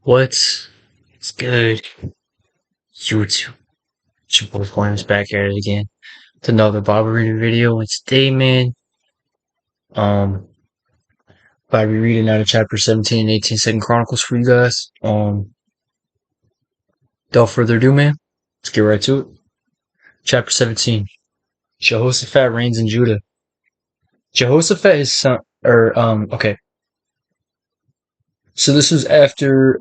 What's good, YouTube? It's your boy Flames back at it again. It's another Bible reading video. And today, man, um, Bible reading out of chapter 17 and 18, 2nd Chronicles for you guys. Without further ado, man, let's get right to it. Chapter 17. Jehoshaphat reigns in Judah. Jehoshaphat is son, okay. So this was after,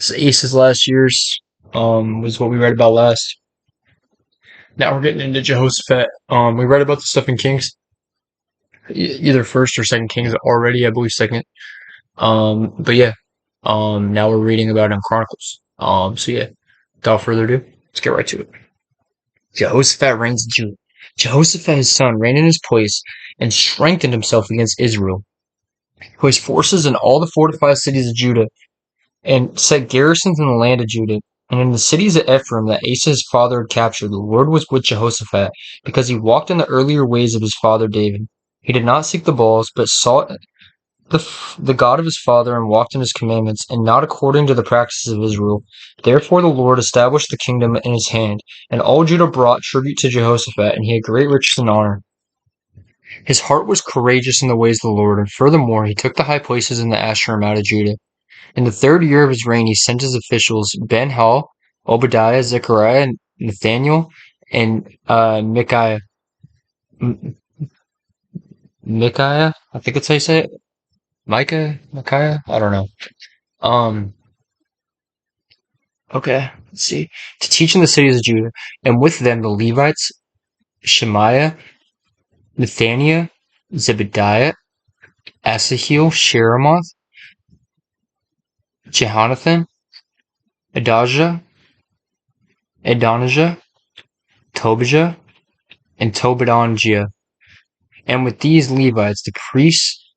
Asa's last years, was what we read about last. Now we're getting into Jehoshaphat. We read about the stuff in Kings, either first or second Kings already, I believe second. But yeah, now we're reading about it in Chronicles. So yeah, without further ado, let's get right to it. Jehoshaphat reigns in Judah. Jehoshaphat, his son, reigned in his place and strengthened himself against Israel, who has forces in all the fortified cities of Judah, and set garrisons in the land of Judah. And in the cities of Ephraim that Asa his father had captured, the Lord was with Jehoshaphat, because he walked in the earlier ways of his father David. He did not seek the Baals, but sought the God of his father, and walked in his commandments, and not according to the practices of Israel. Therefore the Lord established the kingdom in his hand, and all Judah brought tribute to Jehoshaphat, and he had great riches and honor. His heart was courageous in the ways of the Lord, and furthermore he took the high places in the Asherim out of Judah. In the 3rd year of his reign, he sent his officials Ben-Hal, Obadiah, Zechariah, Nathaniel, and Micaiah. Micaiah, I think that's how you say it. Micaiah, I don't know. Okay, let's see. To teach in the cities of Judah, and with them the Levites, Shemaiah, Nethaniah, Zebediah, Asahel, Sheremoth, Jehonathan, Adonijah, Tobijah, and Tobadonijah. And with these Levites, the priests,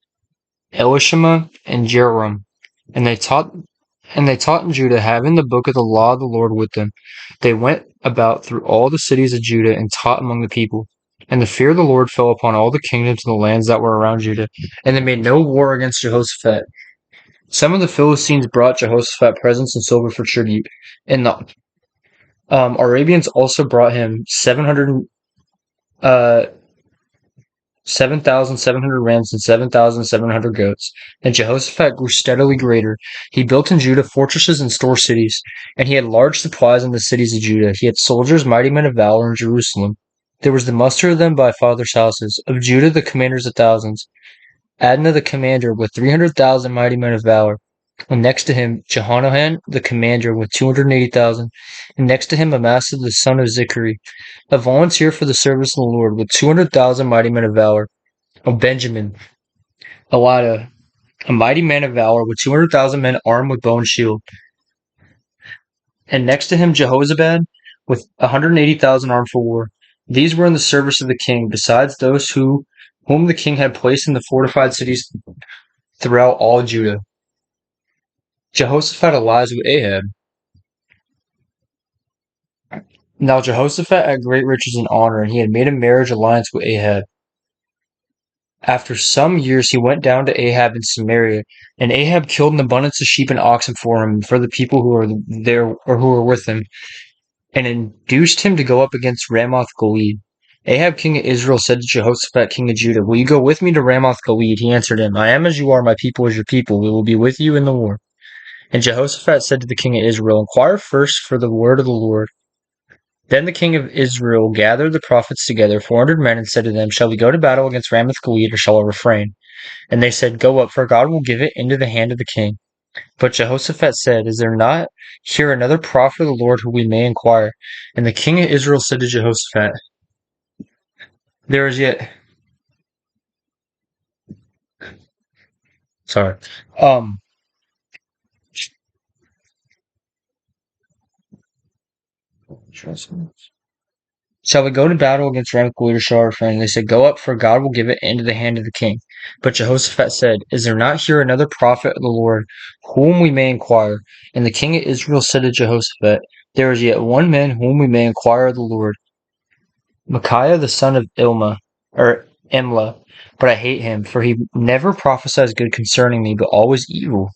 Elishama and Jeroham, and they taught in Judah, having the book of the law of the Lord with them. They went about through all the cities of Judah and taught among the people. And the fear of the Lord fell upon all the kingdoms and the lands that were around Judah, and they made no war against Jehoshaphat. Some of the Philistines brought Jehoshaphat presents and silver for tribute, and the Arabians also brought him 7,700 rams and 7,700 goats. And Jehoshaphat grew steadily greater. He built in Judah fortresses and store cities, and he had large supplies in the cities of Judah. He had soldiers, mighty men of valor in Jerusalem. There was the muster of them by fathers' houses. Of Judah the commanders of thousands. Adnah the commander with 300,000 mighty men of valor. And next to him Jehohanan the commander with 280,000. And next to him Amasa the son of Zichri, a volunteer for the service of the Lord, with 200,000 mighty men of valor. Of Benjamin, Eliada, a mighty man of valor, with 200,000 men armed with bow and shield. And next to him Jehozabad, with 180,000 armed for war. These were in the service of the king, besides those whom the king had placed in the fortified cities throughout all Judah. Jehoshaphat allies with Ahab. Now Jehoshaphat had great riches and honor, and he had made a marriage alliance with Ahab. After some years he went down to Ahab in Samaria, and Ahab killed an abundance of sheep and oxen for him and for the people who were there or who were with him, and induced him to go up against Ramoth Gilead. Ahab king of Israel said to Jehoshaphat king of Judah, "Will you go with me to Ramoth Gilead?" He answered him, "I am as you are, my people as your people. We will be with you in the war." And Jehoshaphat said to the king of Israel, "Inquire first for the word of the Lord." Then the king of Israel gathered the prophets together, 400 men, and said to them, "Shall we go to battle against Ramoth Gilead, or shall I refrain?" And they said, "Go up, for God will give it into the hand of the king." But Jehoshaphat said, "Is there not here another prophet of the Lord whom we may inquire?" And the king of Israel said to Jehoshaphat, "There is yet..." Sorry. "Shall we go to battle against Ramoth Gilead, or shall I refrain?" And they said, "Go up, for God will give it into the hand of the king." But Jehoshaphat said, "Is there not here another prophet of the Lord, whom we may inquire?" And the king of Israel said to Jehoshaphat, "There is yet one man whom we may inquire of the Lord, Micaiah the son of Imlah, but I hate him, for he never prophesies good concerning me, but always evil.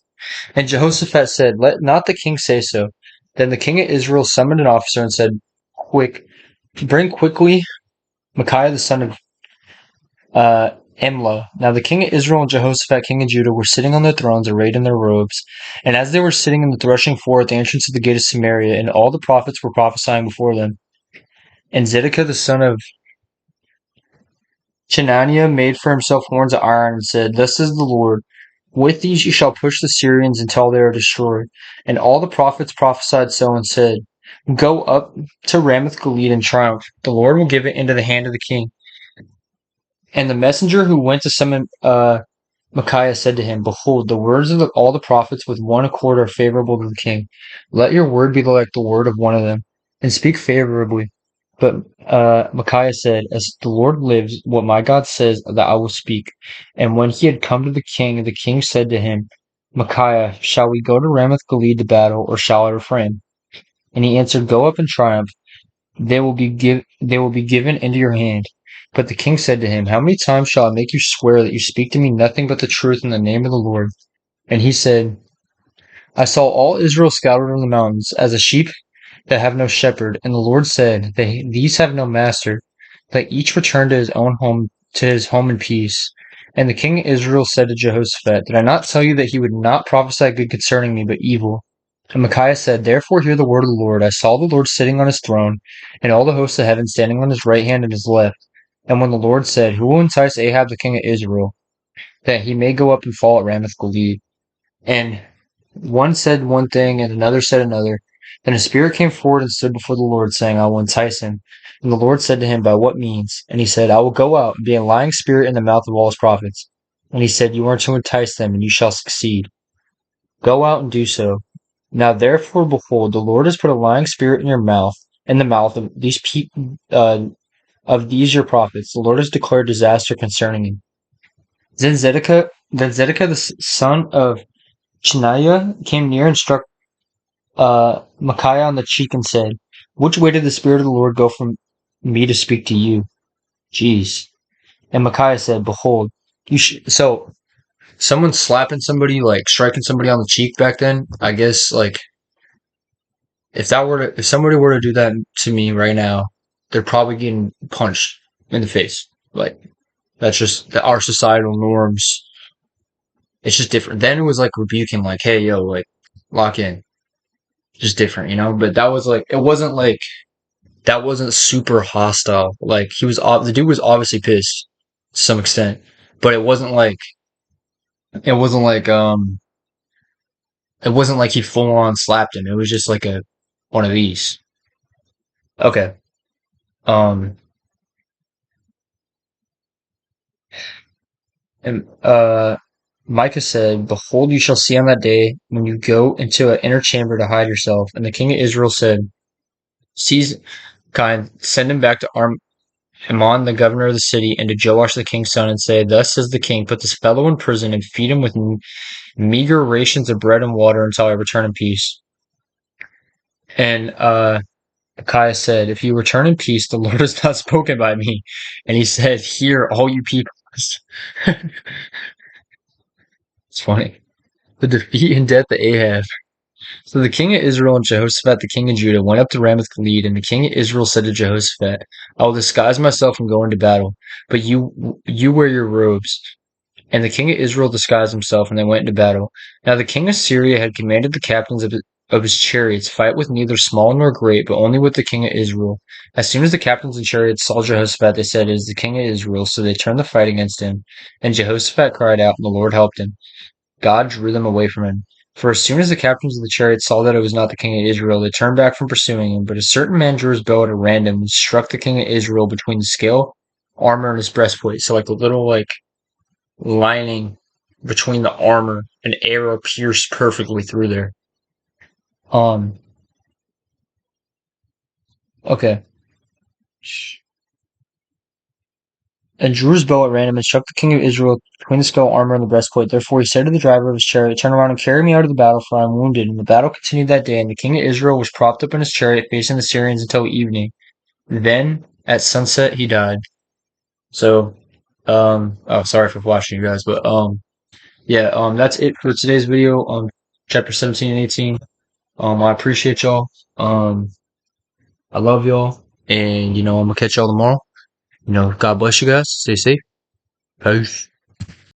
And Jehoshaphat said, "Let not the king say so." Then the king of Israel summoned an officer and said, "Quick, bring quickly Micaiah the son of Imlah." Now the king of Israel and Jehoshaphat king of Judah were sitting on their thrones arrayed in their robes. And as they were sitting in the threshing floor at the entrance of the gate of Samaria, and all the prophets were prophesying before them, and Zedekiah the son of Chenaniah made for himself horns of iron and said, "Thus says the Lord, with these you shall push the Syrians until they are destroyed." And all the prophets prophesied so and said, "Go up to Ramoth Gilead and triumph. The Lord will give it into the hand of the king." And the messenger who went to summon Micaiah said to him, "Behold, the words of all the prophets with one accord are favorable to the king. Let your word be like the word of one of them, and speak favorably." But Micaiah said, "As the Lord lives, what my God says, that I will speak." And when he had come to the king said to him, "Micaiah, shall we go to Ramoth Gilead to battle, or shall I refrain?" And he answered, "Go up and triumph. They will be given into your hand." But the king said to him, "How many times shall I make you swear that you speak to me nothing but the truth in the name of the Lord?" And he said, "I saw all Israel scattered on the mountains, as a sheep that have no shepherd. And the Lord said, These have no master. Let each return to his home in peace." And the king of Israel said to Jehoshaphat, "Did I not tell you that he would not prophesy good concerning me, but evil?" And Micaiah said, "Therefore hear the word of the Lord. I saw the Lord sitting on his throne, and all the hosts of heaven standing on his right hand and his left. And when the Lord said, Who will entice Ahab the king of Israel, that he may go up and fall at Ramoth Gilead?" And one said one thing, and another said another. Then a spirit came forward and stood before the Lord, saying, "I will entice him." And the Lord said to him, "By what means?" And he said, "I will go out and be a lying spirit in the mouth of all his prophets." And he said, "You are to entice them, and you shall succeed. Go out and do so. Now therefore, behold, the Lord has put a lying spirit in your mouth, in the mouth of these your prophets. The Lord has declared disaster concerning you." Then Zedekiah the son of Chenaiah came near and struck Micaiah on the cheek and said, "Which way did the Spirit of the Lord go from me to speak to you?" Jeez. And Micaiah said, "Behold, so someone slapping somebody, like striking somebody on the cheek back then, I guess, like, if somebody were to do that to me right now, they're probably getting punched in the face. Like, that's just our societal norms. It's just different. Then it was like rebuking, like, "Hey, yo, like, lock in." Just different, you know? But that was like, it wasn't like, that wasn't super hostile. Like, the dude was obviously pissed to some extent, but it wasn't like, it wasn't like he full on slapped him. It was just like one of these. Okay. Um, and, Micah said, "Behold, you shall see on that day when you go into an inner chamber to hide yourself." And the king of Israel said, "Seize kind, send him back to Haman, the governor of the city, and to Joash the king's son, and say, Thus says the king, put this fellow in prison and feed him with meager rations of bread and water until I return in peace." And Micaiah said, "If you return in peace, the Lord has not spoken by me." And he said, "Hear, all you people." It's funny. The defeat and death of Ahab. So the king of Israel and Jehoshaphat the king of Judah went up to Ramoth Gilead, and the king of Israel said to Jehoshaphat, "I will disguise myself and go into battle, but you wear your robes." And the king of Israel disguised himself, and they went into battle. Now the king of Syria had commanded the captains of his chariots, "Fight with neither small nor great, but only with the king of Israel." As soon as the captains and chariots saw Jehoshaphat, they said, "It is the king of Israel." So they turned the fight against him. And Jehoshaphat cried out, and the Lord helped him. God drew them away from him. For as soon as the captains of the chariots saw that it was not the king of Israel, they turned back from pursuing him. But a certain man drew his bow at random and struck the king of Israel between the scale armor and his breastplate. So like the little like lining between the armor, an arrow pierced perfectly through there. Um. Okay. And drew his bow at random and struck the king of Israel between the skull armor and the breastplate. Therefore he said to the driver of his chariot, "Turn around and carry me out of the battle, for I am wounded." And the battle continued that day, and the king of Israel was propped up in his chariot facing the Syrians until evening. Then at sunset he died. So, oh, sorry for watching, you guys, but yeah, that's it for today's video. chapter 17 and 18. I appreciate y'all. Um, I love y'all. And, I'm going to catch y'all tomorrow. God bless you guys. Stay safe. Peace.